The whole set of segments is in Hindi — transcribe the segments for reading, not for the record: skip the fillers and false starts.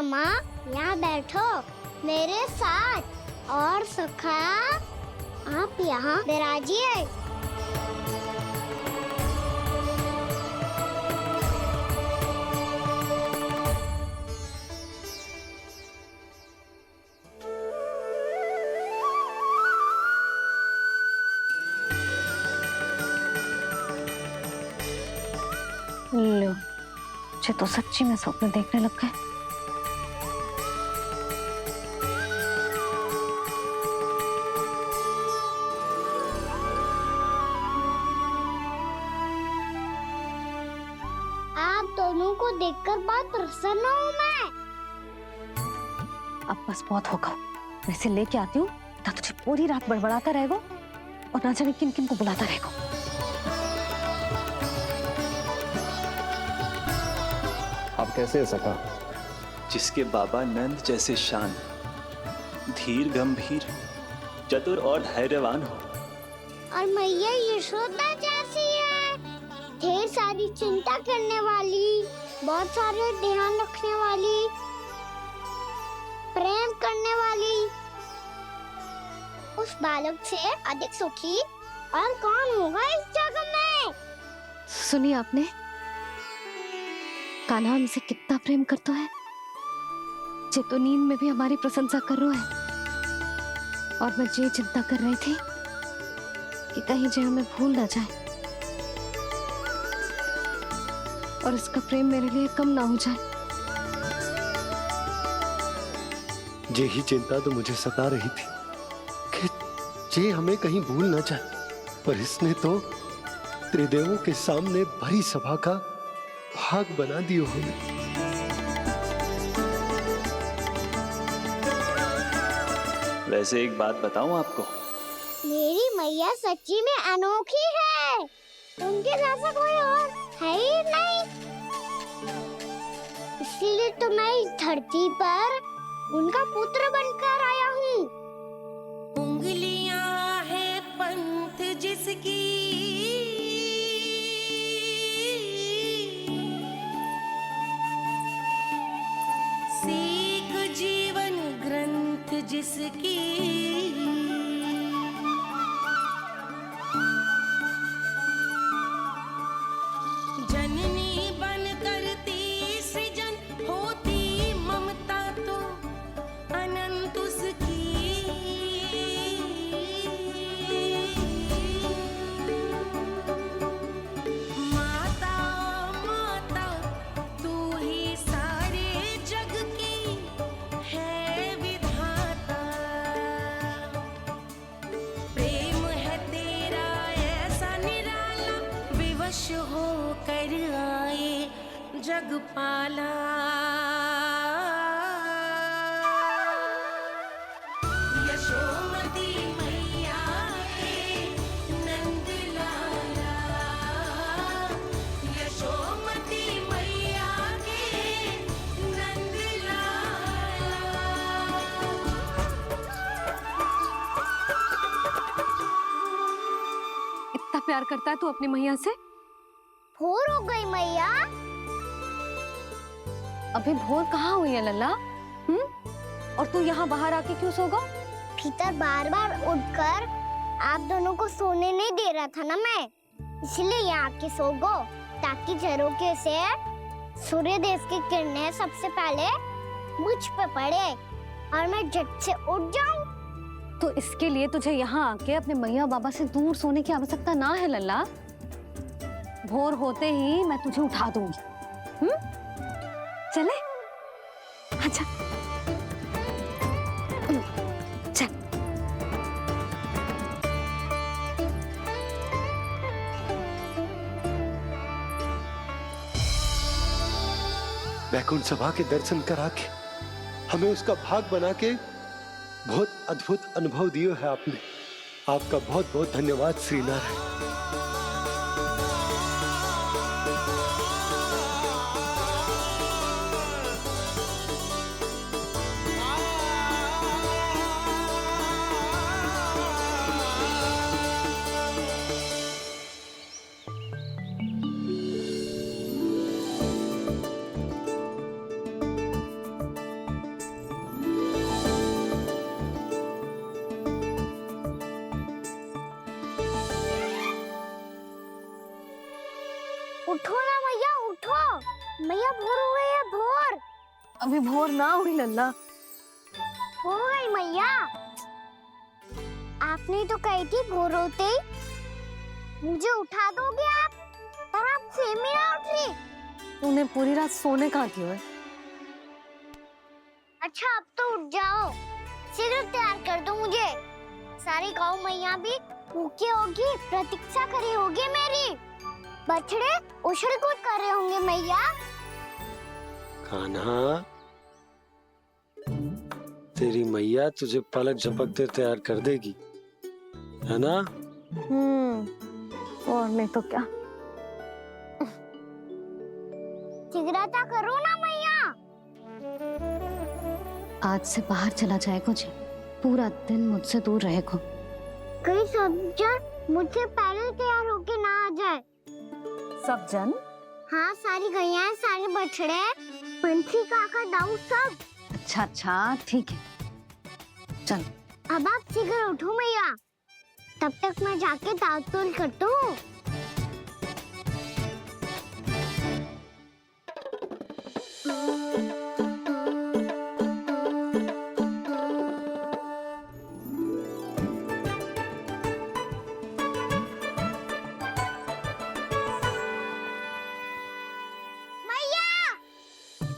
रमा, यहाँ बैठो मेरे साथ। और सखा, आप यहाँ विराजिए। लो, मुझे तो सच्ची में स्वप्न देखने लग गए। आप दोनों को देखकर बहुत प्रसन्न हूँ मैं। अब बस बहुत होगा, मैं इसे लेके आती हूँ, ना तुझे पूरी रात बड़बड़ाता रहेगा और ना जाने किन किन को बुलाता रहेगा। आप कैसे है सखा? जिसके बाबा नंद जैसे शान, धीर गंभीर, चतुर और धैर्यवान हो। और मैया यशोदा जैसी है, ढेर सारी चिंता करने वाली, बहुत सारे ध्यान रखने वाली, प्रेम करने वाली। उस बालक से अधिक सुखी और कौन होगा इस जग में? सुनिए आपने, कान्हा हमसे कितना प्रेम करता है। जे तो नींद में भी हमारी प्रशंसा कर रहा है। और मैं ये चिंता कर रही थी कि कहीं जे हमें भूल ना जाए और इसका प्रेम मेरे लिए कम ना हो जाए। यही चिंता तो मुझे सता रही थी कि जे हमें कहीं भूल ना जाए, पर इसने तो त्रिदेवों के सामने भरी सभा का भाग बना दियो हमें। वैसे एक बात बताऊं आपको, मेरी मैया सच्ची में अनोखी है। उनके जैसा कोई और है ही नहीं। इसलिए तो मैं इस धरती पर उनका पुत्र बनकर आया हूँ। उंगलियां है पंथ जिसकी, सीख जीवन ग्रंथ जिसकी, जननी बन करती सृजन, होती ममता तो अनंत उसकी। माता माता तू ही सारे जग की है विधाता। प्रेम है तेरा ऐसा निराला, विवश हो कर आए जग पाला। यशोमती मैया के नंद लाला, यशोमती मैया के नंद लाला। इतना प्यार करता है तू अपनी मैया से? भोर हो गई मैया। अभी भोर कहाँ हुई है लल्ला? और तू यहाँ बाहर आके क्यों सोगा? भीतर बार बार उठकर आप दोनों को सोने नहीं दे रहा था ना मैं, इसलिए यहाँ आके सो गो, ताकि झरोखे से सूर्य देव की किरणें सबसे पहले मुझ पे पड़े और मैं झट से उठ जाऊं। तो इसके लिए तुझे यहाँ आके अपने मैया बाबा से दूर सोने की आवश्यकता ना है लल्ला। भोर होते ही मैं तुझे उठा दूंगी। चले? अच्छा चल। वैकुंठ सभा के दर्शन करा के हमें उसका भाग बना के बहुत अद्भुत अनुभव दियो है आपने। आपका बहुत बहुत धन्यवाद श्रीनारायण। उठो, मैया भोर हो गई है, भोर अभी भोर ना हुई लल्ला। हो गई मैया। आपने तो कही थी भोर होते ही मुझे उठा दोगे आप, पर आप सेम ही ना उठ रही। तूने पूरी रात सोने कहाँ की है? अच्छा अब तो उठ जाओ, शीघ्र तैयार कर दो मुझे। सारी गाँव मैया भी भूखी होगी, प्रतीक्षा करी होगी मेरी। बछड़े उछल कूद कर रहे होंगे मैया। कान्हा, तेरी मैया तुझे पलक झपकते तैयार कर देगी, है ना? और नहीं तो क्या। शीघ्रता करो ना मैया। आज से बाहर चला जाएगा जी, पूरा दिन मुझसे दूर रहेगा। कहीं सब्जन मुझसे पहले तैयार होके ना आ जाए। सब जन? हाँ, सारी गैया, सारे बछड़े, पंछी, काका, दाऊ सब। अच्छा अच्छा ठीक है, चल। अब आप शीघ्र उठो मैया, तब तक मैं जाके ताल-तोल करता हूँ।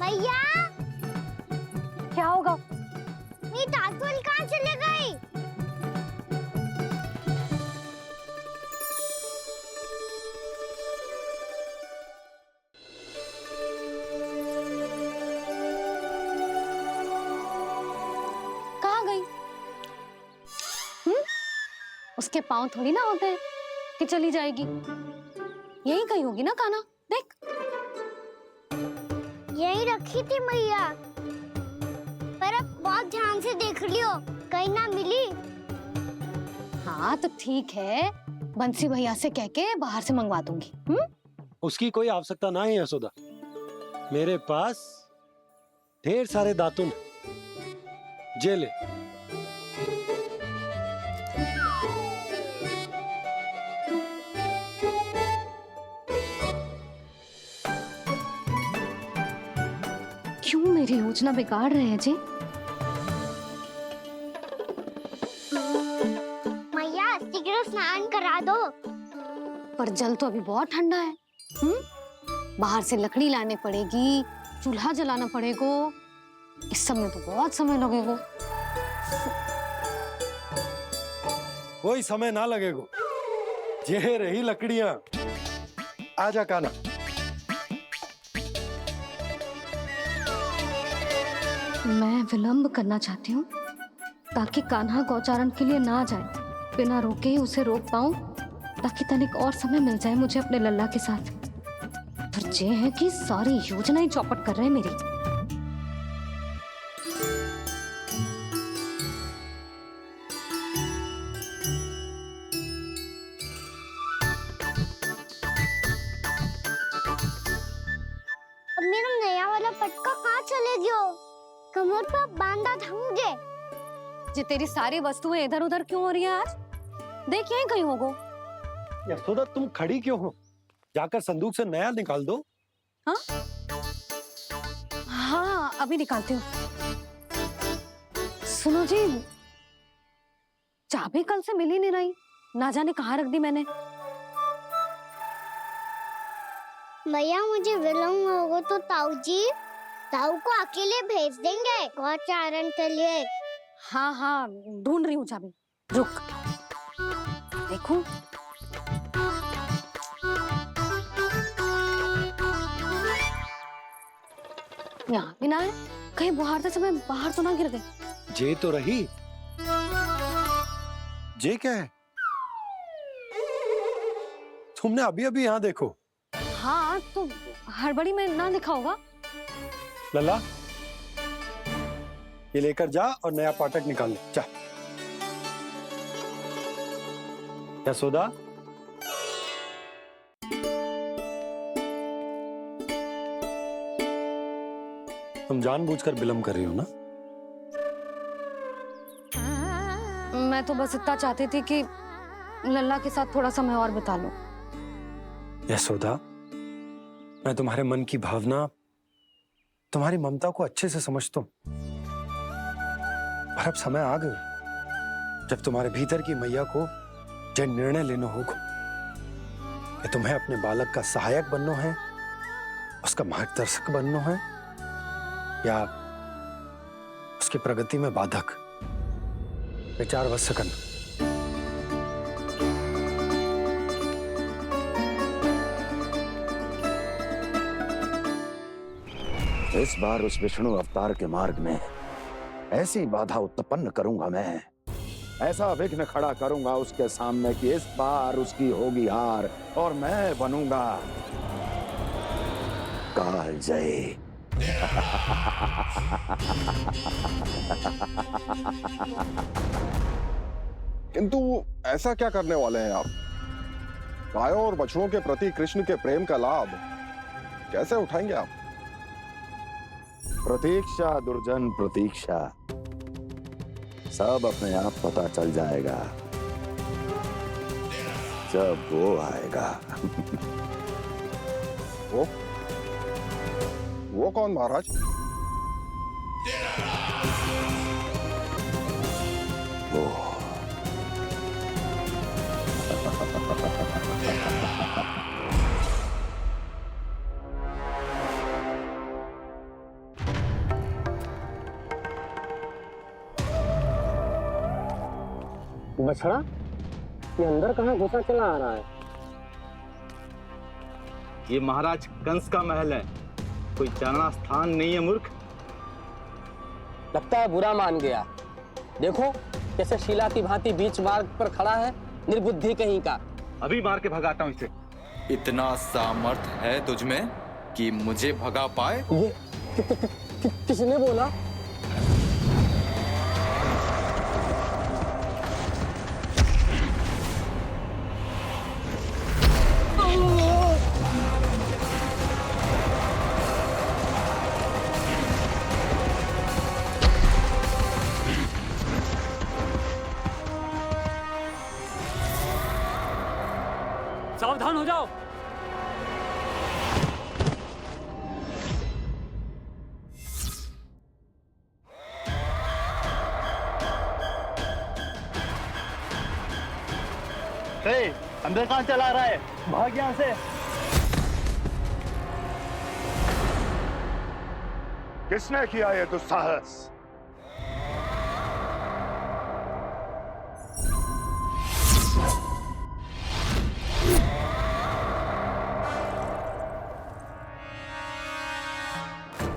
मैया, क्या होगा? मेरी ताल-तोल कहाँ चले गई? कहाँ गई? उसके पाँव थोड़ी ना होते हैं कि चली जाएगी। यही कहीं होगी ना कान्हा, देख। यही रखी थी मैया, पर अब बहुत ध्यान से देख लियो, कहीं ना मिली। हाँ तो ठीक है, बंसी भैया से कह के बाहर से मंगवा दूंगी। उसकी कोई आवश्यकता ना है यशोदा, मेरे पास ढेर सारे दातुन हैं। जे ले। क्यों मेरी योजना बिगाड़ रहे हैं जी? मैया शीघ्र स्नान करा दो। पर जल तो अभी बहुत ठंडा है। बाहर से लकड़ी लाने पड़ेगी, चूल्हा जलाना पड़ेगा। इस सब में तो बहुत समय लगेगा। कोई समय ना लगेगा, ये रही लकड़ियां। आजा कान्हा। मैं विलंब करना चाहती हूँ ताकि कान्हा गौचारण के लिए ना जाए, बिना रोके ही उसे रोक पाऊं, ताकि तनिक और समय मिल जाए मुझे अपने लल्ला के साथ। पर ये है कि सारी योजना ही चौपट कर रहे हैं मेरी। अब मेरा नया वाला पटका कहाँ चले गयो? कमर पर बांधा था मुझे। ये तेरी सारी वस्तुएं इधर उधर क्यों हो रही है आज? देख यहीं कहीं होगो। यशोदा तुम खड़ी क्यों हो? जाकर संदूक से नया निकाल दो। हाँ हाँ अभी निकालती हूँ। सुनो जी, चाबी कल से मिल ही नहीं रही, ना जाने कहाँ रख दी मैंने। मैया मुझे विलम्ब होगा तो ताऊ को अकेले भेज देंगे गौचारण के लिए। हाँ हाँ ढूंढ रही हूँ चाबी, रुक। देखूं। यहाँ भी ना है, कहीं बुहारते समय बाहर तो ना गिर गई। जे तो रही। जे क्या है? तुमने अभी अभी यहाँ देखो। हाँ तो हड़बड़ी में ना दिखा होगा। लल्ला, ये लेकर जा और नया पाठक निकाल ले, जा। यशोदा, तुम जानबूझकर विलंब कर रही हो ना? मैं तो बस इतना चाहती थी कि लल्ला के साथ थोड़ा समय और बिता लूं। यशोदा, मैं तुम्हारे मन की भावना, तुम्हारी ममता को अच्छे से समझता हूं। पर अब समय आ गया जब तुम्हारे भीतर की मैया को जो निर्णय लेना होगा कि तुम्हें अपने बालक का सहायक बनना है, उसका मार्गदर्शक बनना है, या उसकी प्रगति में बाधक। विचार अवश्य करना। इस बार उस विष्णु अवतार के मार्ग में ऐसी बाधा उत्पन्न करूंगा मैं, ऐसा विघ्न खड़ा करूंगा उसके सामने कि इस बार उसकी होगी हार और मैं बनूंगा कालजयी। किंतु ऐसा क्या करने वाले हैं आप? गायों और बछड़ों के प्रति कृष्ण के प्रेम का लाभ कैसे उठाएंगे आप? प्रतीक्षा दुर्जन प्रतीक्षा, सब अपने आप पता चल जाएगा जब वो आएगा। वो कौन महाराज? वो बछड़ा, ये अंदर कहाँ घुसा चला आ रहा है? ये महाराज कंस का महल है, कोई जाना स्थान नहीं है मूर्ख। लगता है बुरा मान गया। देखो कैसे शिला की भांति बीच मार्ग पर खड़ा है, निर्बुद्धि कहीं का। अभी मार के भगाता हूँ इसे। इतना सामर्थ है तुझमें कि मुझे भगा पाए? ये किसने बोला? सावधान हो जाओ। अंदर कहाँ चला रहा है? भाग यहाँ से। किसने किया ये दुस्साहस?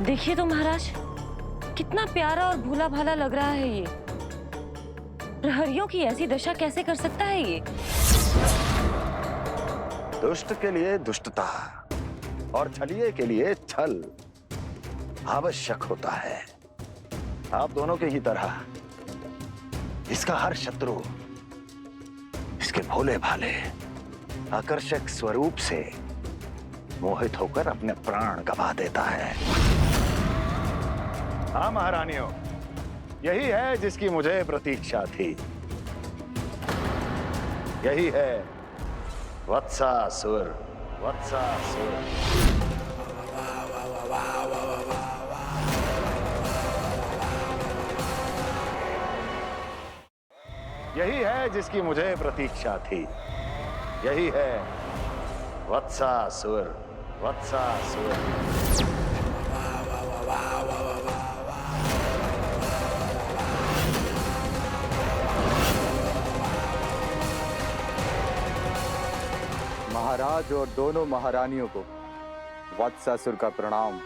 देखिए तो महाराज, कितना प्यारा और भोला भाला लग रहा है ये। प्रहरियों की ऐसी दशा कैसे कर सकता है ये? दुष्ट के लिए दुष्टता और छलिए के लिए छल आवश्यक होता है। आप दोनों के ही तरह इसका हर शत्रु इसके भोले भाले आकर्षक स्वरूप से मोहित होकर अपने प्राण गवा देता है। हाँ महारानियों, यही है जिसकी मुझे प्रतीक्षा थी। यही है वत्सासुर। वत्सासुर यही है जिसकी मुझे प्रतीक्षा थी। यही है वत्सासुर। वत्सासुर महाराज और दोनों महारानियों को वत्सासुर का प्रणाम।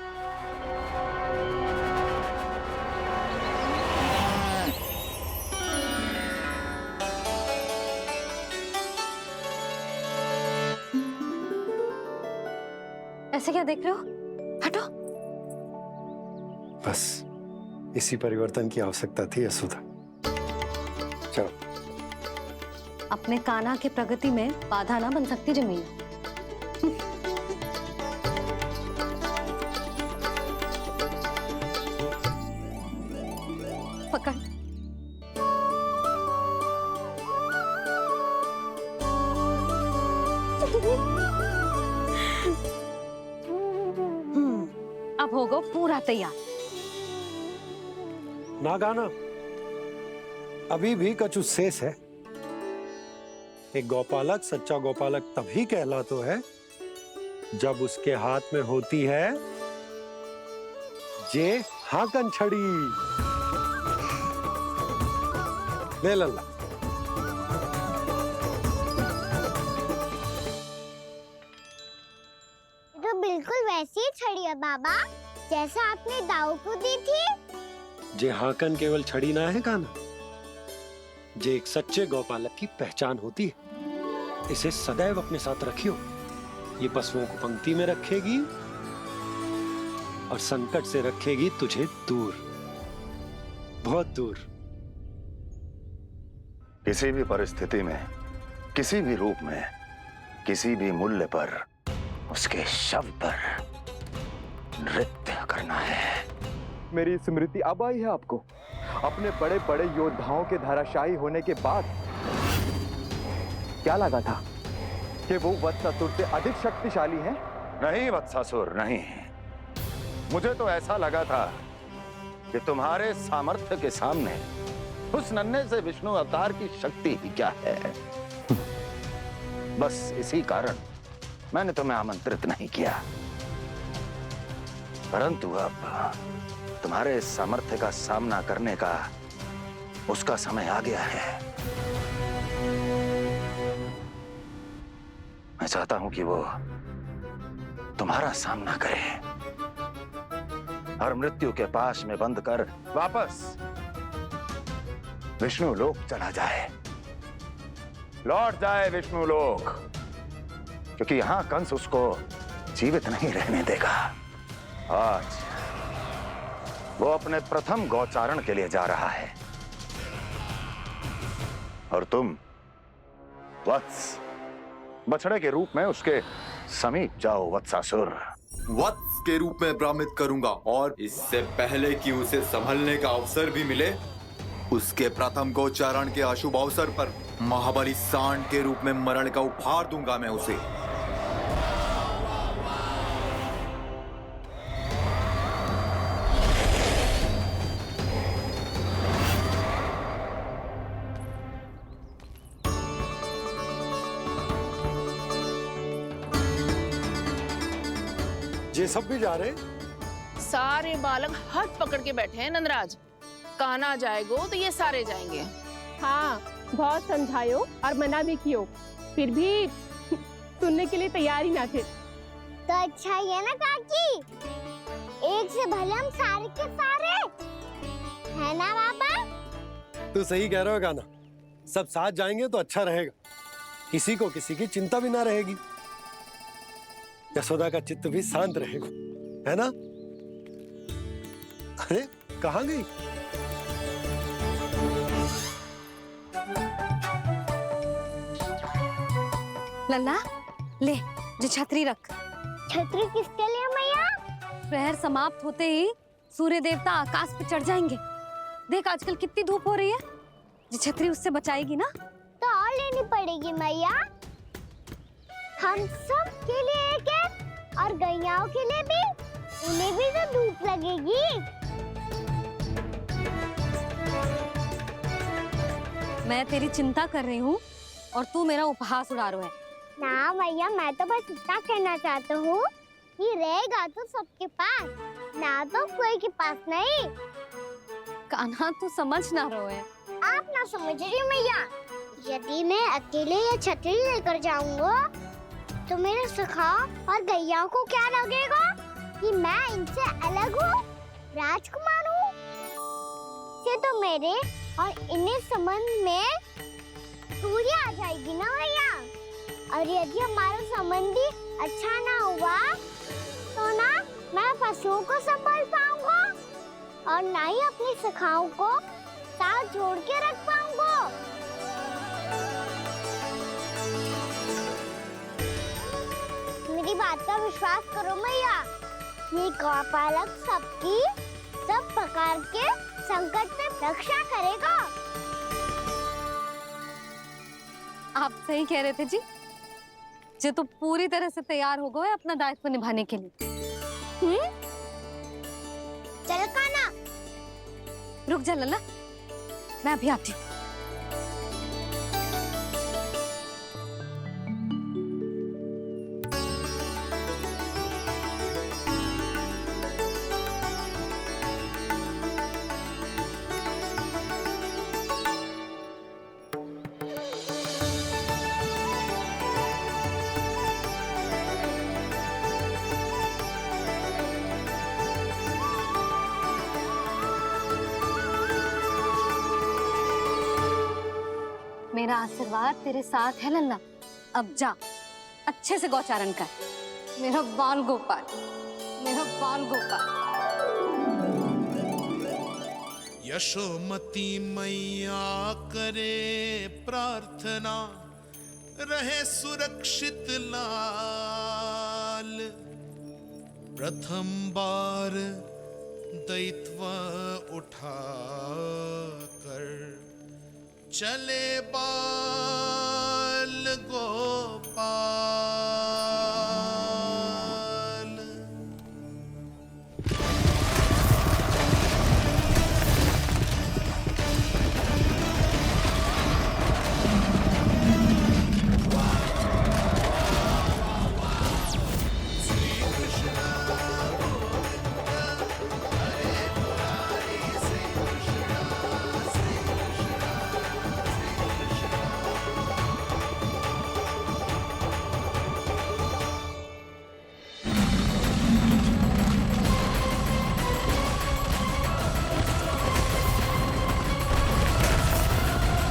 ऐसे क्या देख रहे हो? हटो। बस इसी परिवर्तन की आवश्यकता थी यशोदा। चलो। अपने कान्हा के प्रगति में बाधा ना बन सकती जमीन। पकड़। अब होगो पूरा तैयार। ना गाना, अभी भी कछु शेष है। एक गौपालक सच्चा गौपालक तभी कहलाता है जब उसके हाथ में होती है जे हाकन छड़ी। ले लल्ला। तो बिल्कुल वैसी ही छड़ी है बाबा जैसा आपने दाऊ को दी थी। जे हाकन केवल छड़ी ना है काना, जे एक सच्चे गौपालक की पहचान होती है। इसे सदैव अपने साथ रखियो। ये पशुओं को पंक्ति में रखेगी और संकट से रखेगी तुझे दूर, बहुत दूर। किसी भी परिस्थिति में, किसी भी रूप में, किसी भी मूल्य पर उसके शव पर नृत्य करना है। मेरी स्मृति अब आई है आपको? अपने बड़े बड़े योद्धाओं के धराशायी होने के बाद क्या लगा था कि वो वत्सासुर से अधिक शक्तिशाली हैं? नहीं वत्सासुर, नहीं। मुझे तो ऐसा लगा था कि तुम्हारे सामर्थ्य के सामने उस नन्हे से विष्णु अवतार की शक्ति ही क्या है। बस इसी कारण मैंने तुम्हें आमंत्रित नहीं किया। परंतु अब तुम्हारे इस सामर्थ्य का सामना करने का उसका समय आ गया है। मैं चाहता हूं कि वो तुम्हारा सामना करे और मृत्यु के पास में बंद कर वापस विष्णु लोक चला जाए, लौट जाए विष्णु लोक, क्योंकि यहां कंस उसको जीवित नहीं रहने देगा। आज वो अपने प्रथम गौचारण के लिए जा रहा है और तुम वत्स बछड़े के रूप में उसके समीप जाओ वत्सासुर। वत्स के रूप में भ्रमित करूंगा और इससे पहले कि उसे संभलने का अवसर भी मिले, उसके प्रथम गोचारण के अशुभ अवसर पर महाबली सांड के रूप में मरण का उपहार दूंगा मैं उसे। ये सब भी जा रहे? सारे बालक हाथ पकड़ के बैठे हैं नंदराज। कान्हा जाएगो तो ये सारे जाएंगे। हाँ, बहुत समझायो और मना भी कियो, फिर भी सुनने के लिए तैयार ही ना थे। तो अच्छा ही है ना काकी, एक से भले हम सारे के सारे, है ना बाबा? तू सही कह रहे हो गाना, सब साथ जाएंगे तो अच्छा रहेगा, किसी को किसी की चिंता भी ना रहेगी, यशोदा का चित्त भी शांत रहेगा, है ना? अरे कहाँ गई? लल्ला ले, जो छतरी रख। छतरी किसके लिए मैया? प्रहर समाप्त होते ही सूर्य देवता आकाश पे चढ़ जाएंगे। देख आजकल कितनी धूप हो रही है, जो छतरी उससे बचाएगी ना। तो और लेनी पड़ेगी मैया, हम सब के लिए एक एक और गैयाओं के लिए भी, उन्हें भी तो धूप लगेगी। मैं तेरी चिंता कर रही हूँ और तू मेरा उपहास उड़ा रहा है। ना भैया, मैं तो बस इतना कहना चाहता हूँ कि रहेगा तो सबके पास, ना तो कोई के पास नहीं। कान्हा तू समझ ना रहो है। आप ना समझ रही मैया, यदि मैं अकेले ये छतरी लेकर जाऊंगा तो मेरे सखा और गैया को क्या लगेगा कि मैं इनसे अलग हूँ, राजकुमार हूँ। से तो मेरे और इन्हें संबंध में दूरी आ जाएगी ना भैया। और यदि हमारा संबंध ही अच्छा ना हुआ तो ना मैं पशुओं को संभाल पाऊंगा और ना ही अपनी सखाओं को साथ जोड़ के रख पाऊंगा। मेरी बात का विश्वास करो मैया, ये गौपालक सबकी सब प्रकार के संकट से रक्षा करेगा। आप सही कह रहे थे जी, जो तो पूरी तरह से तैयार हो गए अपना दायित्व निभाने के लिए। रुक जा लल्ला, मैं अभी आती हूँ। मेरा आशीर्वाद तेरे साथ है लल्ला। अब जा, अच्छे से गौचारण कर। मेरा बाल गोपाल, मेरा बाल गोपाल। यशोमती मैया करे प्रार्थना, रहे सुरक्षित लाल। प्रथम बार दैत्व उठा कर चले बाल